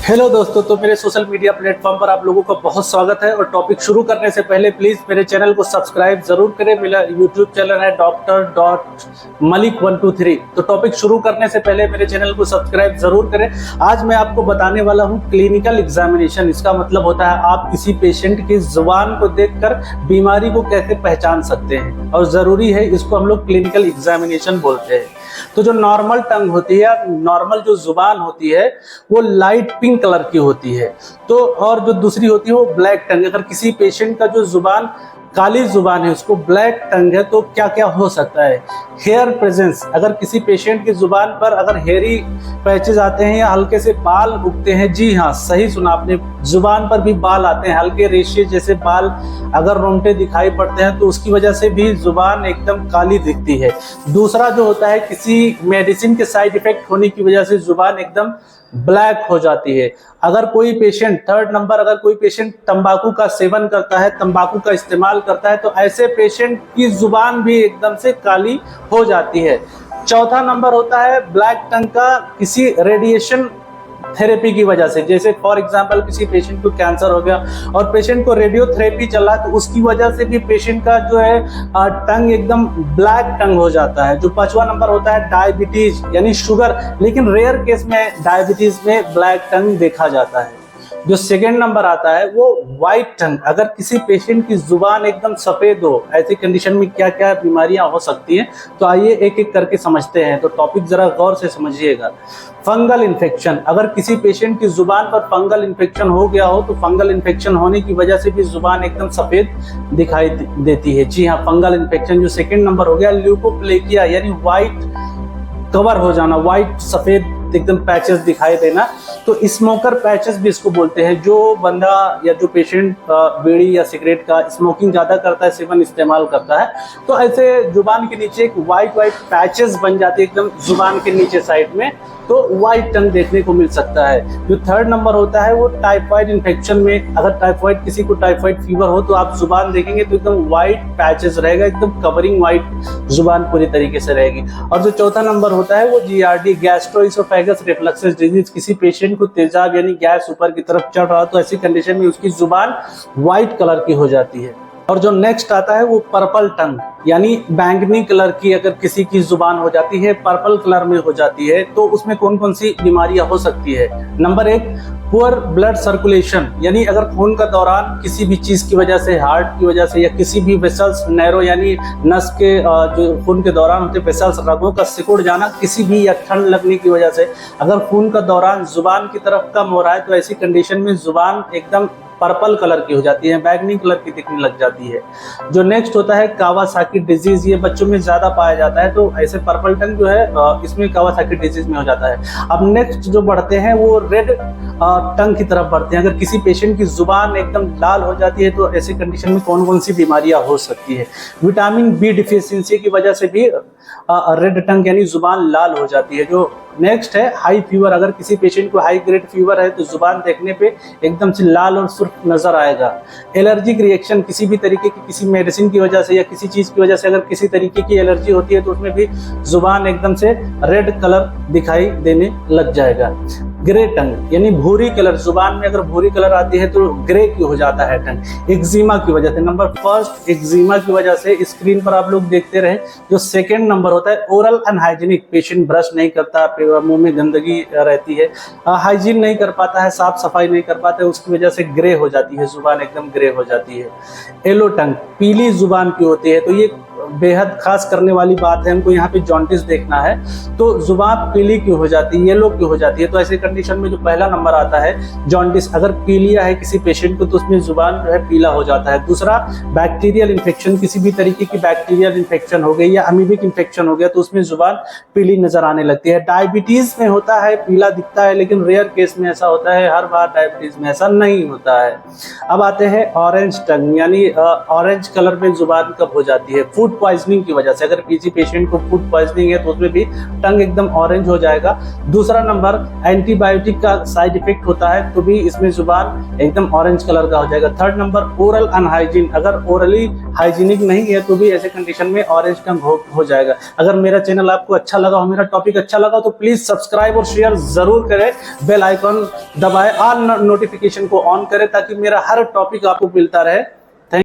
Hello दोस्तों, तो मेरे सोशल मीडिया प्लेटफॉर्म पर आप लोगों का बहुत स्वागत है। और टॉपिक शुरू करने से पहले प्लीज मेरे चैनल को सब्सक्राइब जरूर करें। मेरा यूट्यूब चैनल है Dr. Malik123। तो टॉपिक शुरू करने से पहले मेरे चैनल को सब्सक्राइब जरूर करें। आज मैं आपको बताने वाला हूं क्लिनिकल एग्जामिनेशन। इसका मतलब होता है आप किसी पेशेंट की जुबान को देखकर बीमारी को कैसे पहचान सकते हैं, और जरूरी है इसको हम लोग क्लिनिकल एग्जामिनेशन बोलते हैं। तो जो नॉर्मल टंग होती है, नॉर्मल जो जुबान होती है वो लाइट पिंक कलर की होती है। तो और जो दूसरी होती है वो ब्लैक टंग। अगर किसी पेशेंट का जो जुबान काली जुबान है, उसको ब्लैक टंग है, तो क्या क्या हो सकता है। हेयर प्रेजेंस, अगर किसी पेशेंट की जुबान पर अगर हेयरी पैचेज आते हैं या हल्के से बाल उगते हैं, जी हाँ सही सुना आपने, जुबान पर भी बाल आते हैं, हल्के रेशे जैसे बाल अगर रोंगटे दिखाई पड़ते हैं तो उसकी वजह से भी जुबान एकदम काली दिखती है। दूसरा जो होता है, किसी मेडिसिन के साइड इफेक्ट होने की वजह से जुबान एकदम ब्लैक हो जाती है। अगर कोई पेशेंट, थर्ड नंबर, अगर कोई पेशेंट तंबाकू का सेवन करता है, तंबाकू का इस्तेमाल करता है, तो ऐसे पेशेंट की जुबान भी एकदम से काली हो जाती है। चौथा नंबर होता है ब्लैक टंग का किसी रेडिएशन थेरेपी की वजह से। जैसे फॉर एग्जांपल किसी पेशेंट को कैंसर हो गया और पेशेंट को रेडियोथेरेपी चला, तो उसकी वजह से भी पेशेंट का जो है टंग एकदम ब्लैक टंग हो जाता है। जो पांचवा नंबर होता है डायबिटीज यानी शुगर, लेकिन रेयर केस में डायबिटीज में ब्लैक टंग देखा जाता है। जो सेकेंड नंबर आता है वो व्हाइट टंग। अगर किसी पेशेंट की जुबान एकदम सफेद हो, ऐसी कंडीशन में क्या क्या बीमारियां हो सकती हैं, तो आइए एक एक करके समझते हैं। तो टॉपिक जरा गौर से समझिएगा। फंगल इन्फेक्शन, अगर किसी पेशेंट की जुबान पर फंगल इन्फेक्शन हो गया हो, तो फंगल इन्फेक्शन होने की वजह से भी जुबान एकदम सफेद दिखाई देती है। जी हाँ, फंगल इन्फेक्शन। जो सेकेंड नंबर हो गया ल्यूकोप्लेकिया यानी व्हाइट कवर हो जाना, व्हाइट सफेद एकदम पैचेस दिखाई देना, तो स्मोकर पैचेस भी इसको बोलते हैं। जो बंदा या जो पेशेंट बीड़ी या सिगरेट का स्मोकिंग ज्यादा करता है, सेवन इस्तेमाल करता है, तो ऐसे जुबान के नीचे एक व्हाइट पैचेस बन जाते हैं एकदम जुबान के नीचे साइड में, तो व्हाइट टंग देखने को मिल सकता है। जो थर्ड नंबर होता है वो टाइफाइड इन्फेक्शन में, अगर टाइफाइड, किसी को टाइफाइड फीवर हो, तो आप जुबान देखेंगे तो एकदम व्हाइट पैचेस रहेगा, एकदम कवरिंग व्हाइट जुबान पूरी तरीके से रहेगी। और जो चौथा नंबर होता है वो GERD, गैस्ट्रोइसोफेगस रिफ्लक्सेस डिजीज। किसी पेशेंट को तेजाब यानी गैस ऊपर की तरफ चढ़ रहा हो, तो ऐसी कंडीशन में उसकी जुबान व्हाइट कलर की हो जाती है। और जो नेक्स्ट आता है वो पर्पल टंग यानी बैंगनी कलर की, अगर किसी की जुबान हो जाती है, पर्पल कलर में हो जाती है, तो उसमें कौन कौन सी बीमारियां हो सकती है। नंबर एक, पुअर ब्लड सर्कुलेशन, यानी अगर खून का दौरान किसी भी चीज की वजह से, हार्ट की वजह से या किसी भी वेसल्स नैरो यानी नस के जो खून के दौरान होते वेसल्स, रगों का सिकुड़ जाना, किसी भी या ठंड लगने की वजह से अगर खून का दौरान जुबान की तरफ कम हो रहा है, तो ऐसी कंडीशन में जुबान एकदम पर्पल कलर की हो जाती है, बैगनी कलर की दिखने लग जाती है। जो नेक्स्ट होता है कावासाकी डिजीज, ये बच्चों में ज्यादा पाया जाता है, तो ऐसे पर्पल टंग जो है इसमें कावासाकी डिजीज में हो जाता है। अब नेक्स्ट जो बढ़ते हैं वो रेड टंग की तरफ बढ़ते हैं। अगर किसी पेशेंट की जुबान एकदम लाल हो जाती है, तो ऐसी कंडीशन में कौन कौन सी बीमारियां हो सकती है। विटामिन बी डिफिशियंसी की वजह से भी रेड टंग यानी जुबान लाल हो जाती है। जो नेक्स्ट है हाई फीवर, अगर किसी पेशेंट को हाई ग्रेड फीवर है, तो जुबान देखने पे एकदम से लाल और सुर्ख नजर आएगा। एलर्जिक रिएक्शन, किसी भी तरीके की किसी मेडिसिन की वजह से या किसी चीज की वजह से अगर किसी तरीके की एलर्जी होती है, तो उसमें भी जुबान एकदम से रेड कलर दिखाई देने लग जाएगा। ग्रे टंग यानी भूरी कलर, जुबान में अगर भूरी कलर आती है तो ग्रे की हो जाता है टंग, एक्जिमा की वजह से। नंबर फर्स्ट एक्जिमा की वजह से, स्क्रीन पर आप लोग देखते रहे। जो सेकंड नंबर होता है ओरल अनहाइजीनिक, पेशेंट ब्रश नहीं करता, मुंह में गंदगी रहती है, हाइजीन नहीं कर पाता है, साफ सफाई नहीं कर पाता है, उसकी वजह से ग्रे हो जाती है, जुबान एकदम ग्रे हो जाती है। येलो टंग, पीली जुबान की होती है, तो ये बेहद खास करने वाली बात है। हमको यहाँ पे जॉन्डिस देखना है, तो जुबान पीली क्यों हो जाती है, येलो क्यों हो जाती है, तो ऐसे कंडीशन में जो पहला नंबर आता है जॉन्डिस, अगर पीलिया है किसी पेशेंट को, तो उसमें जुबान जो है पीला हो जाता है। दूसरा बैक्टीरियल इन्फेक्शन, किसी भी तरीके की बैक्टीरियल इन्फेक्शन हो गई या अमीबिक इन्फेक्शन हो गया, तो उसमें जुबान पीली नजर आने लगती है। डायबिटीज में होता है पीला दिखता है, लेकिन रेयर केस में ऐसा होता है, हर बार डायबिटीज में ऐसा नहीं होता है। अब आते हैं ऑरेंज टंग यानी ऑरेंज कलर में जुबान कब हो जाती है। फूड पॉइजनिंग की वजह से। अगर किसी पेशेंट को फूड पॉइजनिंग है तो उसमें भी टंग एकदम ऑरेंज हो जाएगा। दूसरा नंबर, एंटीबायोटिक का साइड इफेक्ट होता है तो भी इसमें जुबान एकदम ऑरेंज कलर का हो जाएगा। थर्ड नंबर, ओरल अनहाइजीन, अगर ओरली हाइजीनिक नहीं है तो भी ऐसे कंडीशन में ऑरेंज टंग हो जाएगा। अगर मेरा चैनल आपको अच्छा लगा हो, मेरा टॉपिक अच्छा लगा तो प्लीज सब्सक्राइब और शेयर जरूर करें, बेल आइकॉन दबाएं, ऑल नोटिफिकेशन को ऑन करें ताकि मेरा हर टॉपिक आपको मिलता रहे।